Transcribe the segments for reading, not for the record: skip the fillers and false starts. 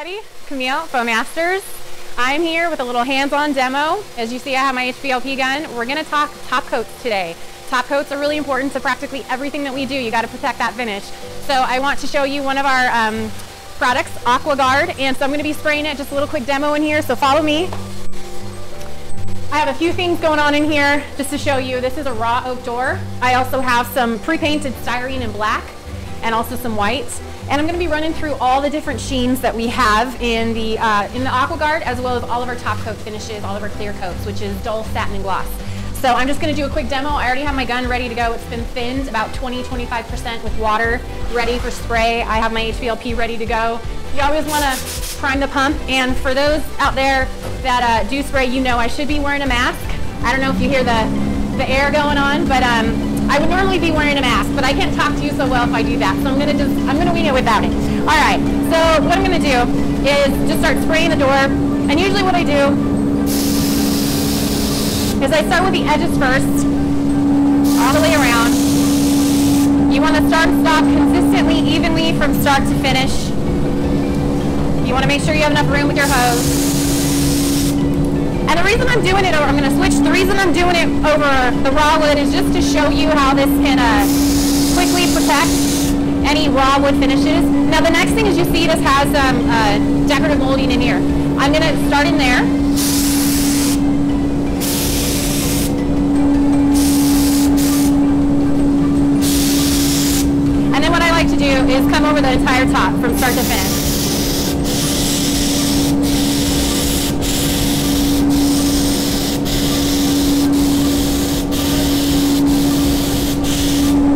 everybody, Camille, Faux Masters. I'm here with a little hands-on demo. As you see, I have my HPLP gun. We're going to talk top coats today. Top coats are really important to practically everything that we do. You got to protect that finish. So I want to show you one of our products, AquaGard, and so I'm going to be spraying it. Just a little quick demo in here, so follow me. I have a few things going on in here just to show you. This is a raw oak door. I also have some pre-painted styrene in black and also some white. And I'm going to be running through all the different sheens that we have in the AquaGard, as well as all of our top coat finishes, all of our clear coats, which is dull, satin, and gloss. So I'm just going to do a quick demo. I already have my gun ready to go. It's been thinned about 20–25% with water, ready for spray. I have my HPLP ready to go. You always want to prime the pump, and for those out there that do spray, you know I should be wearing a mask. I don't know if you hear the air going on, but I would normally be wearing a mask, but I can't talk to you so well if I do that, so I'm gonna wing it without it. All right, so what I'm gonna do is just start spraying the door, and usually what I do is I start with the edges first, all the way around. You want to start and stop consistently, evenly from start to finish. You want to make sure you have enough room with your hose. And the reason I'm doing it, or I'm going to switch, the reason I'm doing it over the raw wood is just to show you how this can quickly protect any raw wood finishes. Now the next thing is, you see this has decorative molding in here. I'm going to start in there. And then what I like to do is come over the entire top from start to finish.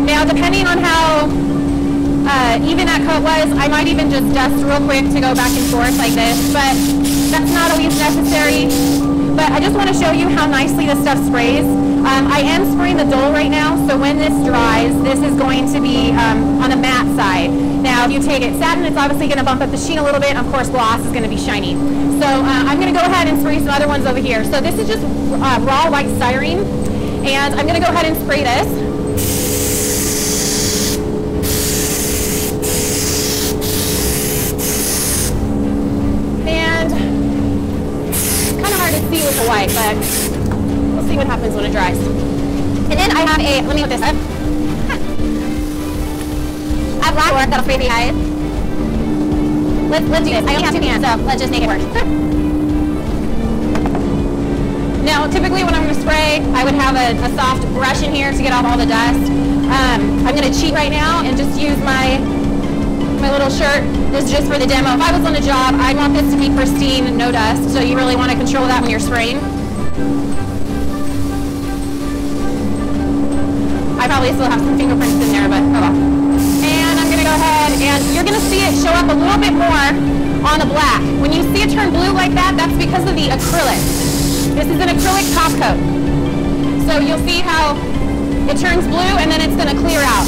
Now, depending on how even that coat was, I might even just dust real quick to go back and forth like this, but that's not always necessary. But I just want to show you how nicely this stuff sprays. I am spraying the dull right now, so when this dries, this is going to be on the matte side. Now, if you take it satin, it's obviously going to bump up the sheen a little bit, and of course gloss is going to be shiny. So I'm going to go ahead and spray some other ones over here. So this is just raw white styrene, and I'm going to go ahead and spray this. See with the white, but we'll see what happens when it dries. And then I have let me put this up. I have black work that'll spray the eyes. Let's do this. I only have 2 hands, so let's just make it work. Now, typically when I'm going to spray, I would have a soft brush in here to get off all the dust. I'm going to cheat right now and just use my little shirt. This is just for the demo. If I was on a job, I'd want this to be pristine, no dust, so you really want to control that when you're spraying. I probably still have some fingerprints in there, but oh well. And I'm going to go ahead, and you're going to see it show up a little bit more on the black. When you see it turn blue like that, that's because of the acrylic. This is an acrylic top coat. So you'll see how it turns blue, and then it's going to clear out.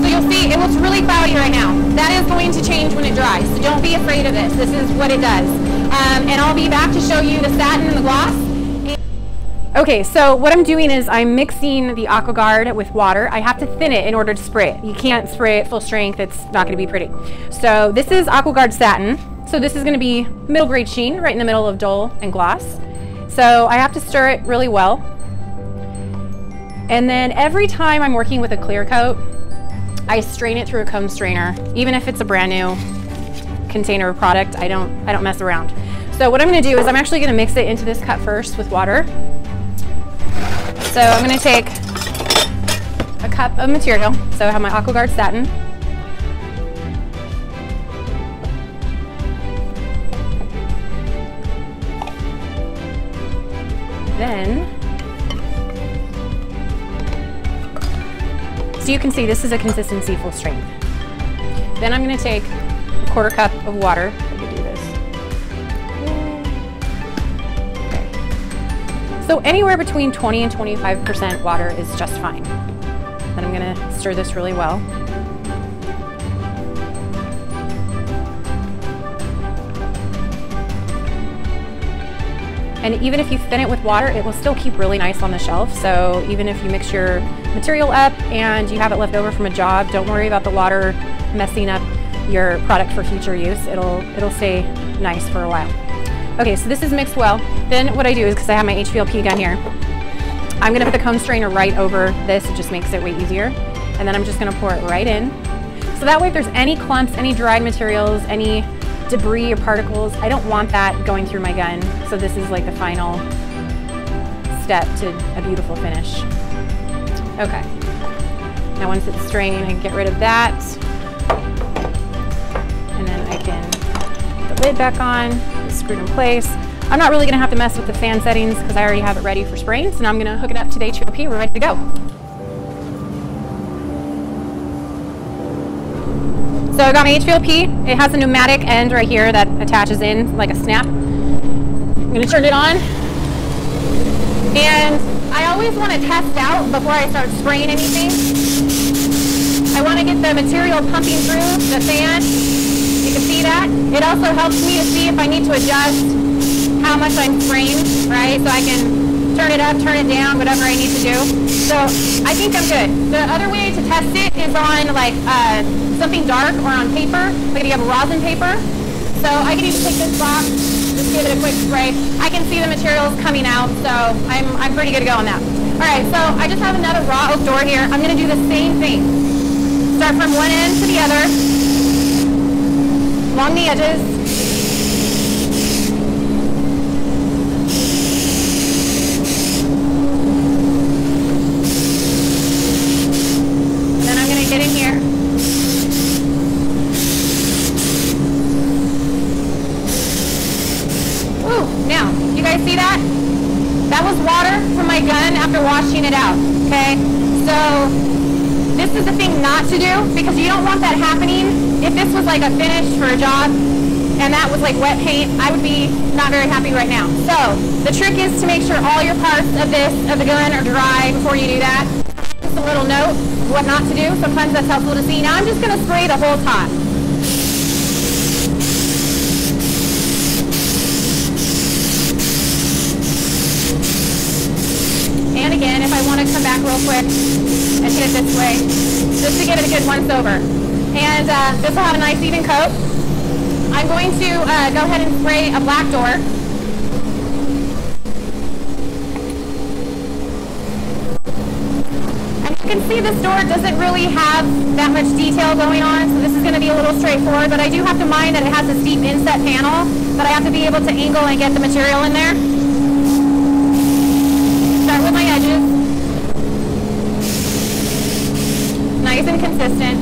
So you'll see it looks really cloudy right now. That is going to change when it dries, so don't be afraid of this. This is what it does. And I'll be back to show you the satin and the gloss. Okay, so what I'm doing is I'm mixing the AquaGard with water. I have to thin it in order to spray it. You can't spray it full strength, it's not going to be pretty. So this is AquaGard Satin. So this is going to be middle grade sheen, right in the middle of dull and gloss. So I have to stir it really well. And then every time I'm working with a clear coat, I strain it through a comb strainer. Even if it's a brand new container of product, I don't mess around. So what I'm going to do is I'm actually going to mix it into this cup first with water. So I'm going to take a cup of material. So I have my AquaGard Satin. Then, so you can see this is a consistency full strength. Then I'm going to take a 1/4 cup of water. Let me do this. So anywhere between 20 and 25% water is just fine. Then I'm gonna stir this really well. And even if you thin it with water, it will still keep really nice on the shelf. So even if you mix your material up and you have it left over from a job, don't worry about the water messing up your product for future use. It'll stay nice for a while. Okay, so this is mixed well. Then what I do is, because I have my HVLP gun here, I'm gonna put the cone strainer right over this. It just makes it way easier. And then I'm just gonna pour it right in. So that way if there's any clumps, any dried materials, any debris or particles, I don't want that going through my gun. So this is like the final step to a beautiful finish. Okay. Now once it's strained, I can get rid of that. And then I can put the lid back on, it's screwed in place. I'm not really gonna have to mess with the fan settings because I already have it ready for spraying. So now I'm gonna hook it up to the HVLP, we're ready to go. So I got my HVLP. It has a pneumatic end right here that attaches in like a snap. I'm gonna turn it on. And I always want to test out before I start spraying anything. I want to get the material pumping through the fan. You can see that. It also helps me to see if I need to adjust how much I'm spraying, right? So I can turn it up, turn it down, whatever I need to do. So I think I'm good. The other way to test it is on like something dark or on paper, like if you have a rosin paper. So I can even take this box, just give it a quick spray. I can see the materials coming out, so I'm pretty good to go on that. All right, so I just have another raw oak door here. I'm gonna do the same thing. Start from one end to the other, along the edges. Then I'm gonna get in here. Now, you guys see that? That was water from my gun after washing it out, okay? So, this is the thing not to do, because you don't want that happening. If this was like a finish for a job, and that was like wet paint, I would be not very happy right now. So, the trick is to make sure all your parts of the gun are dry before you do that. Just a little note of what not to do. Sometimes that's helpful to see. Now, I'm just gonna spray the whole top. And again, if I want to come back real quick and hit it this way, just to give it a good once over. And this will have a nice even coat. I'm going to go ahead and spray a black door. And you can see this door doesn't really have that much detail going on, so this is going to be a little straightforward, but I do have to mind that it has a steep inset panel that I have to be able to angle and get the material in there. Start with my edges, nice and consistent.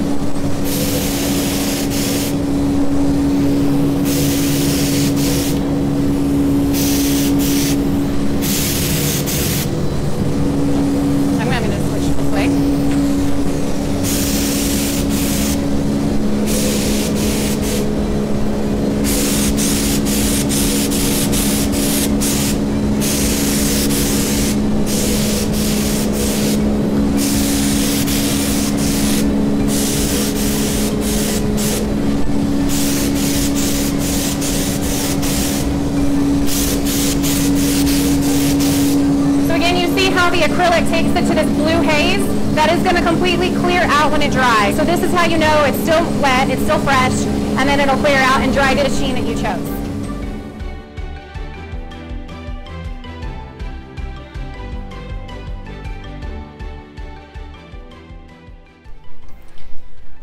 I'm going to switch this way. The acrylic takes it to this blue haze that is going to completely clear out when it dries. So this is how you know it's still wet, it's still fresh, and then it'll clear out and dry to the sheen that you chose.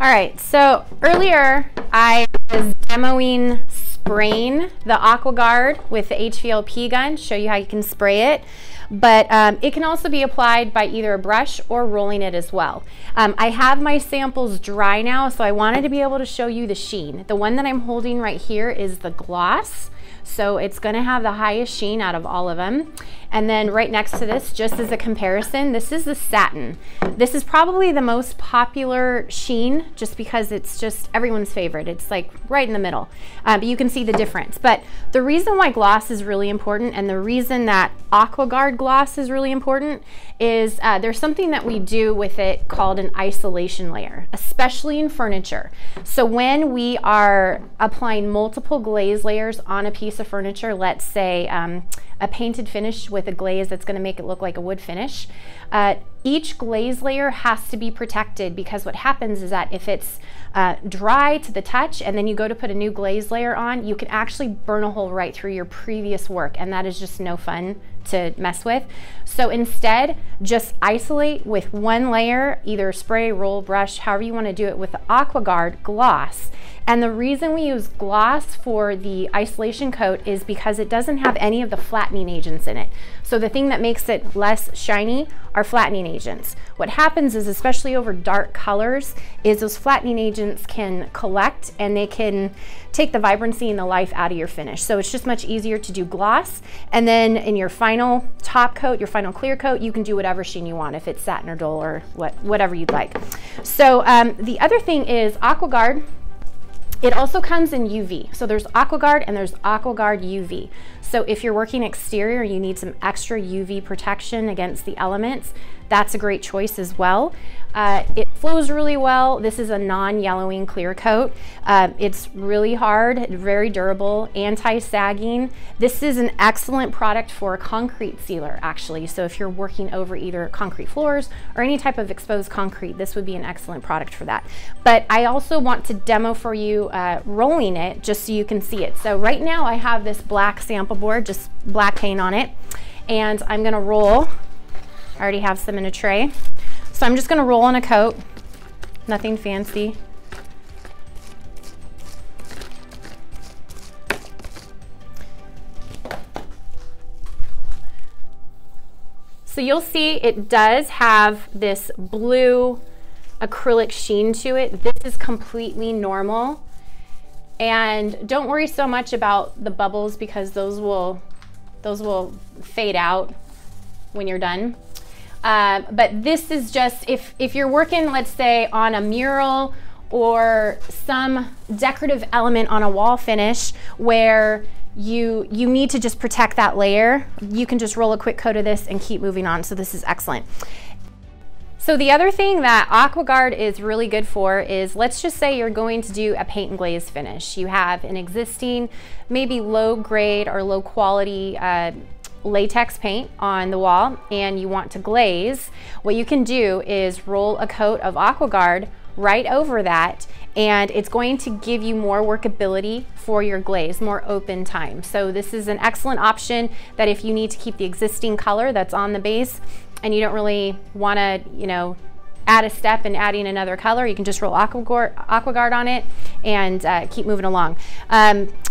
All right, so earlier I was demoing spraying the AquaGard with the HVLP gun, show you how you can spray it. But it can also be applied by either a brush or rolling it as well. I have my samples dry now, so I wanted to be able to show you the sheen. The one that I'm holding right here is the gloss, so it's going to have the highest sheen out of all of them. And then right next to this, just as a comparison, this is the Satin. This is probably the most popular sheen just because it's just everyone's favorite. It's like right in the middle, but you can see the difference. But the reason why gloss is really important and the reason that AquaGard gloss is really important is there's something that we do with it called an isolation layer, especially in furniture. So when we are applying multiple glaze layers on a piece of furniture, let's say a painted finish with a glaze that's going to make it look like a wood finish, each glaze layer has to be protected, because what happens is that if it's dry to the touch and then you go to put a new glaze layer on, you can actually burn a hole right through your previous work, and that is just no fun to mess with. So instead, just isolate with one layer, either spray, roll, brush, however you want to do it, with the AquaGard gloss. And the reason we use gloss for the isolation coat is because it doesn't have any of the flattening agents in it. So the thing that makes it less shiny are flattening agents. What happens is, especially over dark colors, is those flattening agents can collect and they can take the vibrancy and the life out of your finish. So it's just much easier to do gloss. And then in your final top coat, your final clear coat, you can do whatever sheen you want, if it's satin or dull or whatever you'd like. So the other thing is AquaGard. It also comes in UV. So there's AquaGard and there's AquaGard UV. So if you're working exterior, you need some extra UV protection against the elements, that's a great choice as well. It flows really well. This is a non-yellowing clear coat. It's really hard, very durable, anti-sagging. This is an excellent product for a concrete sealer, actually. So if you're working over either concrete floors or any type of exposed concrete, this would be an excellent product for that. But I also want to demo for you rolling it just so you can see it. So right now I have this black sample board, just black paint on it, and I'm gonna roll. I already have some in a tray. So I'm just gonna roll on a coat, nothing fancy. So you'll see it does have this blue acrylic sheen to it. This is completely normal. And don't worry so much about the bubbles, because those will fade out when you're done. But this is just, if you're working, let's say, on a mural or some decorative element on a wall finish where you need to just protect that layer, you can just roll a quick coat of this and keep moving on. So this is excellent. So the other thing that AquaGard is really good for is, let's just say you're going to do a paint and glaze finish. You have an existing, maybe low grade or low quality latex paint on the wall and you want to glaze. What you can do is roll a coat of AquaGard right over that, and it's going to give you more workability for your glaze, more open time. So this is an excellent option that if you need to keep the existing color that's on the base and you don't really want to, you know, add a step and adding another color, you can just roll AquaGard on it and keep moving along.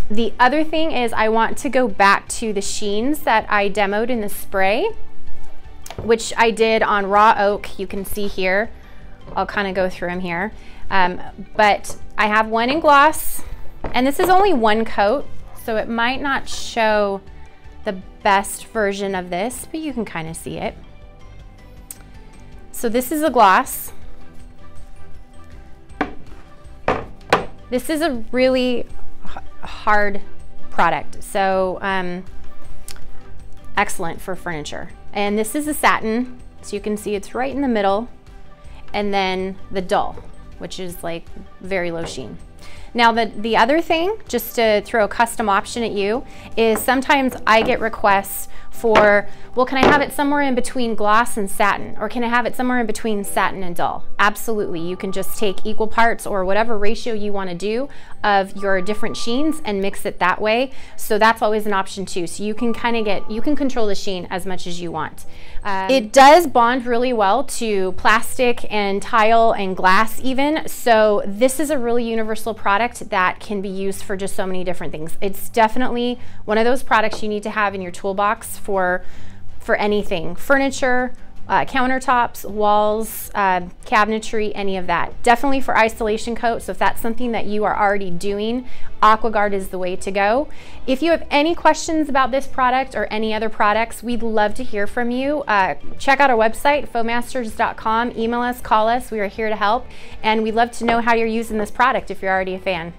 The other thing is, I want to go back to the sheens that I demoed in the spray, which I did on raw oak. You can see here, I'll kind of go through them here. But I have one in gloss, and this is only one coat, so it might not show the best version of this, but you can kind of see it. So this is a gloss. This is a really hard product, so excellent for furniture. And this is a satin, so you can see it's right in the middle, and then the dull, which is like very low sheen. Now the other thing, just to throw a custom option at you, is sometimes I get requests for, well, can I have it somewhere in between gloss and satin? Or can I have it somewhere in between satin and dull? Absolutely, you can just take equal parts or whatever ratio you want to do of your different sheens and mix it that way. So that's always an option too. So you can kind of you can control the sheen as much as you want. It does bond really well to plastic and tile and glass even. So this is a really universal product that can be used for just so many different things. It's definitely one of those products you need to have in your toolbox for anything, furniture, countertops, walls, cabinetry, any of that. Definitely for isolation coat, so if that's something that you are already doing, AquaGard is the way to go. If you have any questions about this product or any other products, we'd love to hear from you. Check out our website, fauxmasters.com. Email us, call us. We are here to help, and we'd love to know how you're using this product if you're already a fan.